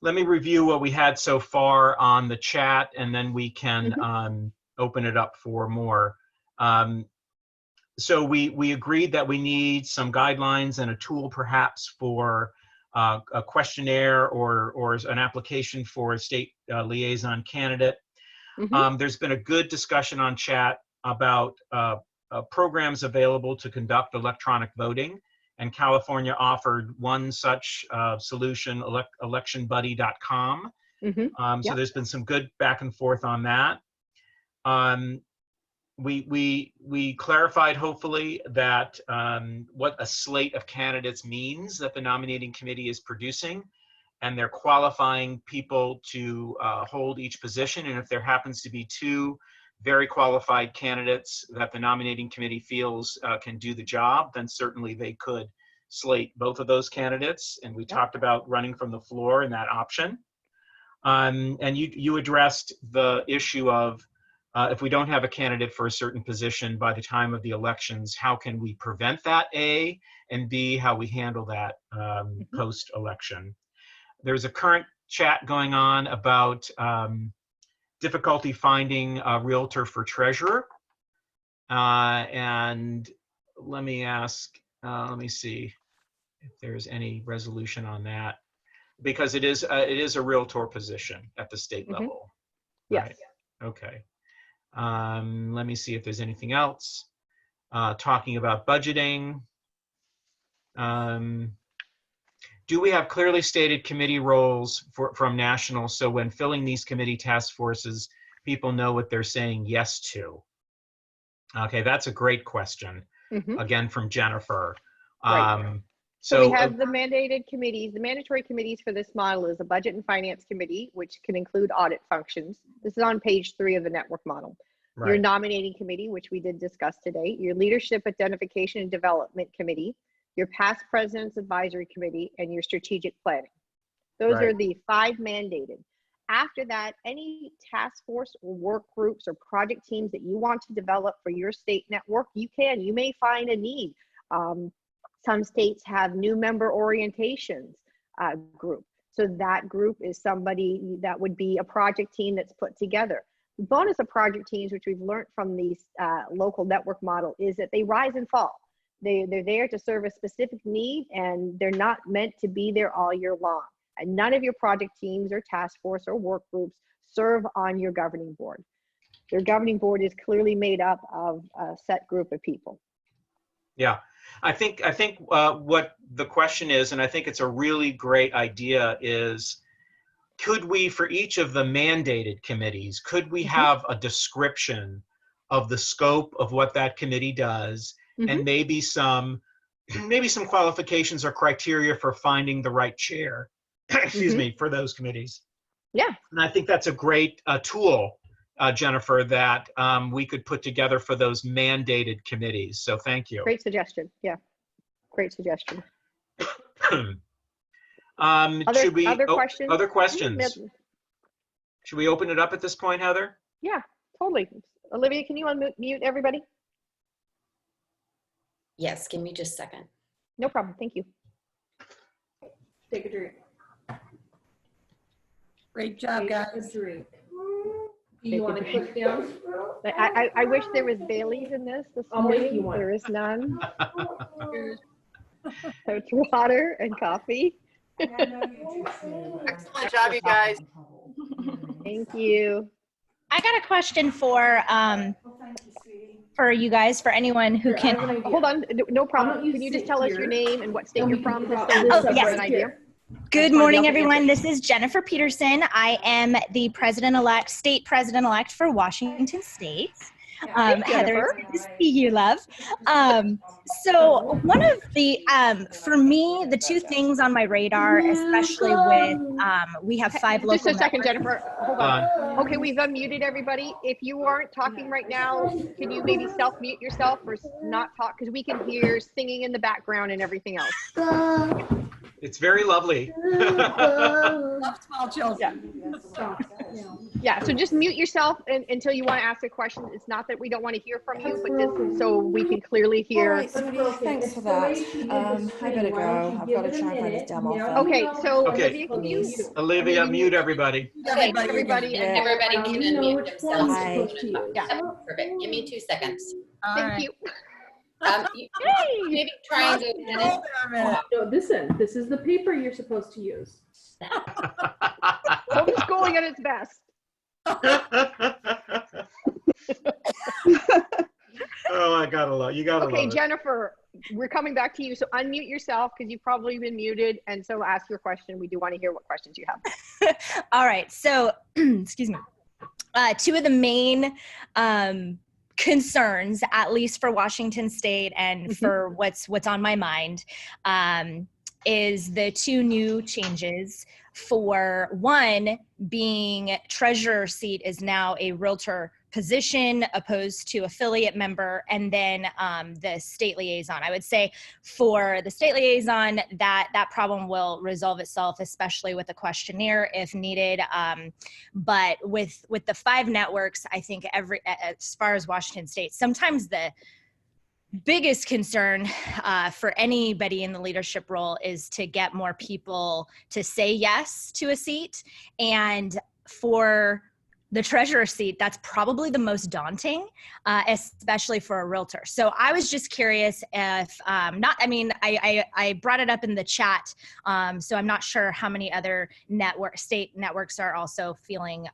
review what we had so far on the chat, and then we can open it up for more. So we agreed that we need some guidelines and a tool perhaps for a questionnaire or an application for a state liaison candidate. There's been a good discussion on chat about programs available to conduct electronic voting, and California offered one such solution, electionbuddy.com. So there's been some good back and forth on that. We clarified, hopefully, that what a slate of candidates means that the nominating committee is producing, and they're qualifying people to hold each position. And if there happens to be 2 very qualified candidates that the nominating committee feels can do the job, then certainly they could slate both of those candidates. And we talked about running from the floor and that option. And you addressed the issue of if we don't have a candidate for a certain position by the time of the elections, how can we prevent that, A, and B, how we handle that post-election. There's a current chat going on about difficulty finding a realtor for treasurer. And let me see if there's any resolution on that, because it is a realtor position at the state level. Yes. Right? Okay. Let me see if there's anything else. Talking about budgeting. Do we have clearly stated committee roles from national, so when filling these committee task forces, people know what they're saying yes to? Okay, that's a great question. Again, from Jennifer. Right. So we have the mandated committees. The mandatory committees for this model is a budget and finance committee, which can include audit functions. This is on page 3 of the network model. Right. Your nominating committee, which we did discuss today, your leadership identification and development committee, your past president's advisory committee, and your strategic planning. Those are the 5 mandated. After that, any task force or work groups or project teams that you want to develop for your state network, you may find a need. Some states have new member orientations group. So that group is somebody that would be a project team that's put together. The bonus of project teams, which we've learned from these local network model, is that they rise and fall. They're there to serve a specific need, and they're not meant to be there all year long. And none of your project teams or task force or work groups serve on your governing board. Their governing board is clearly made up of a set group of people. Yeah, I think what the question is, and I think it's a really great idea, is could we, for each of the mandated committees, could we have a description of the scope of what that committee does, and maybe some qualifications or criteria for finding the right chair, excuse me, for those committees. Yeah. And I think that's a great tool, Jennifer, that we could put together for those mandated committees. So thank you. Great suggestion. Yeah. Great suggestion. Other questions? Other questions? Should we open it up at this point, Heather? Yeah, totally. Olivia, can you unmute everybody? Yes, give me just a second. No problem. Thank you. Take a drink. Great job, guys. Take a drink. Do you want to click down? I wish there was Bailey's in this I'll make morning. you one. There is none. So it's water and coffee. Excellent job, you guys. Thank you. I got a question for you guys, for anyone who can. Hold on, no problem. Can you just tell us your name and what state you're from? Just so we Oh, have yes. an idea. Good morning, everyone. This is Jennifer Peterson. I am the president-elect, state president-elect for Washington State. Heather, good to see you, love. So one of the, for me, the two things on my radar, especially with, we have 5 local. Just a second, networks. Jennifer. Hold on. Okay, we've unmuted everybody. If you aren't talking right now, can you maybe self-mute yourself or not talk? Because we can hear singing in the background and everything else. It's very lovely. Love small children. Yeah, so just mute yourself until you want to ask a question. It's not that we don't want to hear from you, but just so we can clearly hear. All right, sweetie, thanks for that. I better go. I've got to try and find this demo film. Okay, so Okay. Olivia, can you? Olivia, mute everybody. Okay, Everybody, Yeah. everybody can unmute themselves. Hi. Yeah. Perfect. Give me 2 seconds. All Thank right. you. Maybe try and go Hold there a minute. No, listen, this is the paper you're supposed to use. Homeschooling at its best. Oh, I gotta love you. Gotta Okay, love it. Jennifer, we're coming back to you. So unmute yourself because you've probably been muted. And so ask your question. We do want to hear what questions you have. All right, so, excuse me. 2 of the main concerns, at least for Washington State and for what's on my mind, is the 2 new changes. For one, being treasurer seat is now a realtor position opposed to affiliate member, and then the state liaison. I would say for the state liaison, that problem will resolve itself, especially with a questionnaire if needed. But with the 5 networks, I think as far as Washington State, sometimes the biggest concern for anybody in the leadership role is to get more people to say yes to a seat. And for the treasurer seat, that's probably the most daunting, especially for a realtor. So I was just curious if, I brought it up in the chat, so I'm not sure how many other state networks are also feeling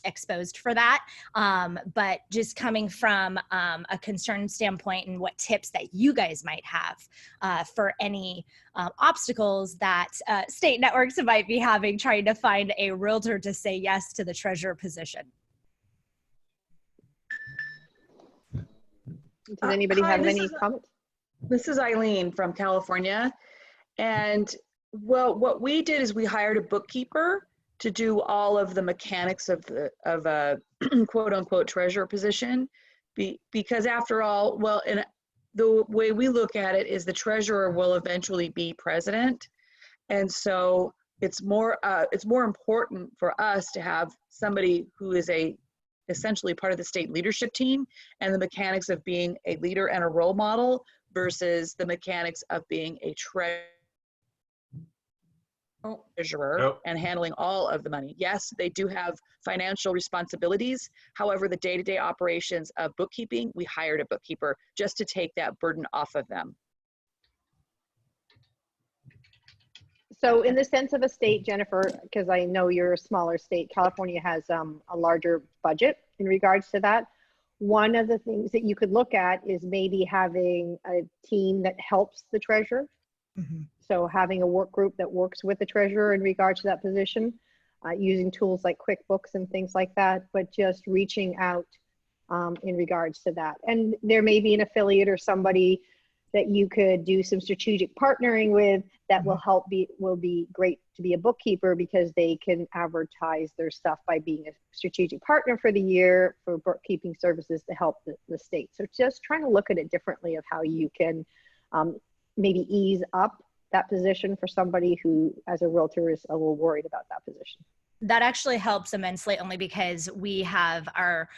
exposed for that. But just coming from a concern standpoint and what tips that you guys might have for any obstacles that state networks might be having trying to find a realtor to say yes to the treasurer position. Does anybody Hi, have this any is- comments? This is Eileen from California. And well, what we did is we hired a bookkeeper to do all of the mechanics of a quote unquote treasurer position. Because after all, well, and the way we look at it is the treasurer will eventually be president. And so it's more important for us to have somebody who is essentially part of the state leadership team and the mechanics of being a leader and a role model versus the mechanics of being a treasurer and handling all of the money. Yes, they do have financial responsibilities. However, the day-to-day operations of bookkeeping, we hired a bookkeeper just to take that burden off of them. So in the sense of a state, Jennifer, because I know you're a smaller state, California has a larger budget in regards to that. One of the things that you could look at is maybe having a team that helps the treasurer. So having a work group that works with the treasurer in regards to that position, using tools like QuickBooks and things like that, but just reaching out in regards to that. And there may be an affiliate or somebody that you could do some strategic partnering with that will be great to be a bookkeeper, because they can advertise their stuff by being a strategic partner for the year for bookkeeping services to help the state. So just trying to look at it differently of how you can maybe ease up that position for somebody who, as a realtor, is a little worried about that position. That actually helps immensely, only because we have our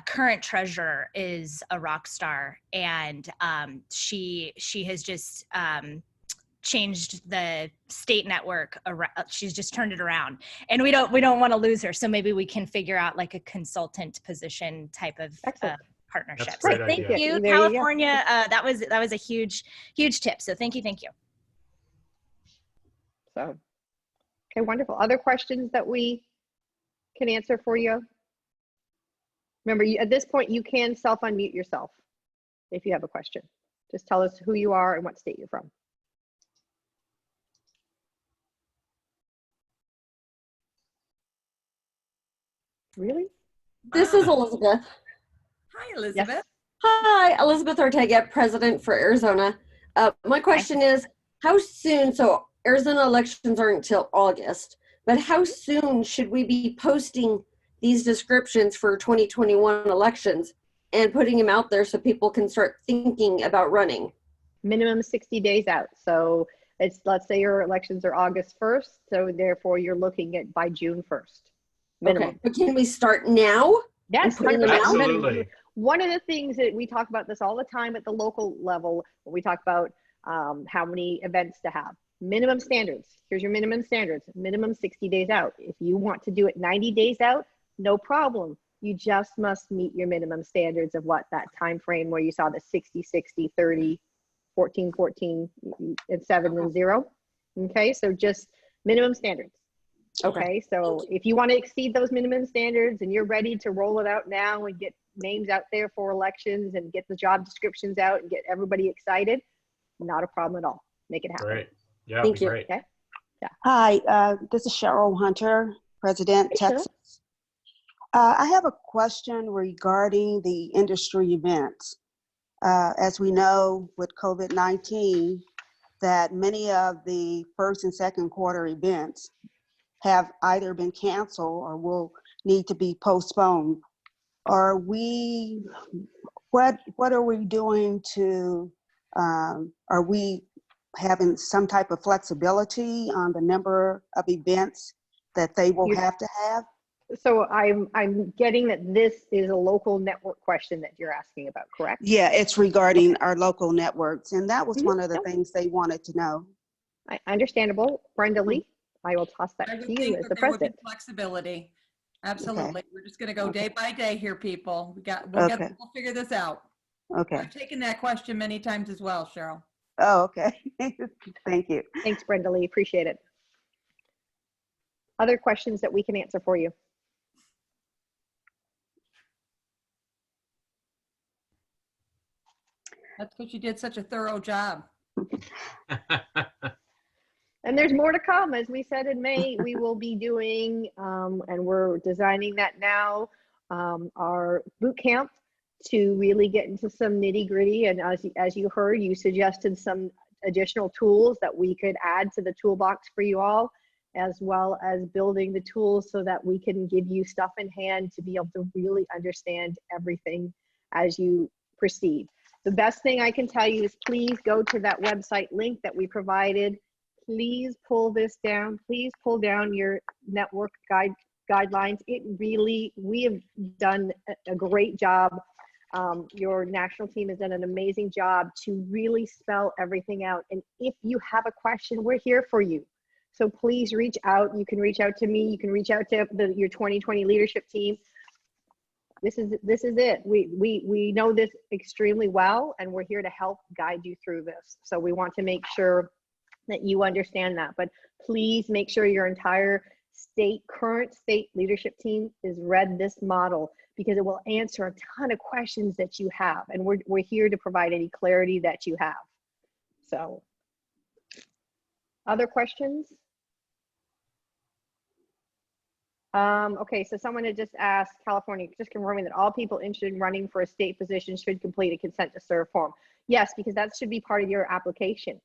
current treasurer is a rock star, and she has just changed the state network around. She's just turned it around, and we don't want to lose her. So maybe we can figure out like a consultant position type of partnership. That's a great So thank idea. you, There you go. California. That was a huge tip. So thank you. So, okay, wonderful. Other questions that we can answer for you? Remember, at this point, you can self-unmute yourself if you have a question. Just tell us who you are and what state you're from. Really? This is Elizabeth. Hi, Elizabeth. Yes. Hi, Elizabeth Ortega, President for Arizona. My question is, how soon, so Arizona elections aren't until August, but how soon should we be posting these descriptions for 2021 elections and putting them out there so people can start thinking about running? Minimum 60 days out. So it's, let's say your elections are August 1st. So therefore you're looking at by June 1st. Minimum. Okay, but can we start now? Yes, And put them out? Absolutely. One of the things that we talk about this all the time at the local level, when we talk about how many events to have. Minimum standards. Here's your minimum standards. Minimum 60 days out. If you want to do it 90 days out, no problem. You just must meet your minimum standards of what that time frame where you saw the 60, 60, 30, 14, 14, and 7 and 0. Okay, so just minimum standards. Okay, so if you want to exceed those minimum standards and you're ready to roll it out now and get names out there for elections and get the job descriptions out and get everybody excited, not a problem at all. Make it happen. Great. Yeah, Thank you. great. Okay. Hi, this is Cheryl Hunter, President, Hey, Cheryl. Texas. I have a question regarding the industry events. As we know with COVID-19, that many of the first and second quarter events have either been canceled or will need to be postponed. What are we doing to, are we having some type of flexibility on the number of events that they will have to have? So I'm getting that this is a local network question that you're asking about, correct? Yeah, it's regarding our local networks, and that was one of the things they wanted to know. Understandable. Brenda Lee, I will toss that I would to you think as that the there would be president. flexibility. Absolutely. Okay. We're just going to go day by day here, people. Okay. We'll figure this out. Okay. I've taken that question many times as well, Cheryl. Oh, okay. Thank you. Thanks, Brenda Lee. Appreciate it. Other questions that we can answer for you? That's because you did such a thorough job. And there's more to come. As we said in May, we will be doing, and we're designing that now, our boot camp to really get into some nitty gritty. And as you heard, you suggested some additional tools that we could add to the toolbox for you all, as well as building the tools so that we can give you stuff in hand to be able to really understand everything as you proceed. The best thing I can tell you is please go to that website link that we provided. Please pull this down. Please pull down your network guidelines. It really, we have done a great job. Your national team has done an amazing job to really spell everything out. And if you have a question, we're here for you. So please reach out. You can reach out to me. You can reach out to your 2020 leadership team. This is it. We know this extremely well, and we're here to help guide you through this. So we want to make sure that you understand that. But please make sure your entire current state leadership team is read this model, because it will answer a ton of questions that you have. And we're here to provide any clarity that you have. So, other questions? Okay, so someone had just asked, California, just confirming that all people interested in running for a state position should complete a consent to serve form. Yes, because that should be part of your application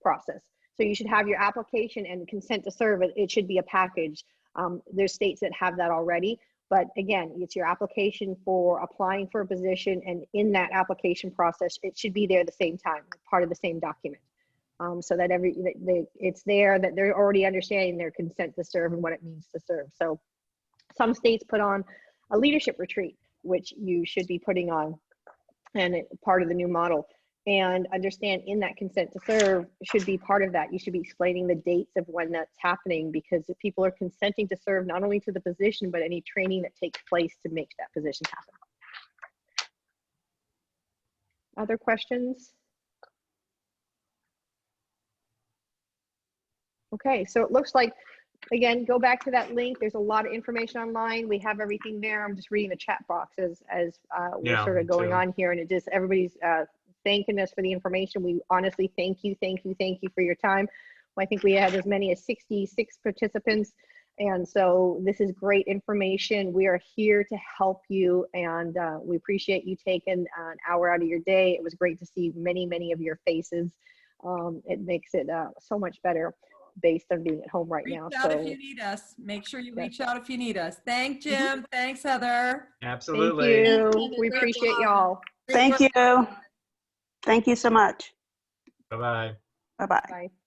process. So you should have your application and consent to serve. It should be a package. There's states that have that already, but again, it's your application for applying for a position, and in that application process, it should be there at the same time, part of the same document. So that it's there, that they're already understanding their consent to serve and what it means to serve. So some states put on a leadership retreat, which you should be putting on, and part of the new model. And understand in that consent to serve should be part of that. You should be explaining the dates of when that's happening, because if people are consenting to serve not only to the position, but any training that takes place to make that position happen. Other questions? Okay, so it looks like, again, go back to that link. There's a lot of information online. We have everything there. I'm just reading the chat box as we're sort of going on here, and it just, everybody's thanking us for the information. We honestly thank you for your time. I think we had as many as 66 participants, and so this is great information. We are here to help you, and we appreciate you taking an hour out of your day. It was great to see many of your faces. It makes it so much better based on being at home right now. Reach out if you need us. Make sure you reach out if you need us. Thank Jim. Thanks, Heather. Absolutely. Thank you. We appreciate y'all. Thank you. Thank you so much. Bye-bye. Bye-bye. Bye.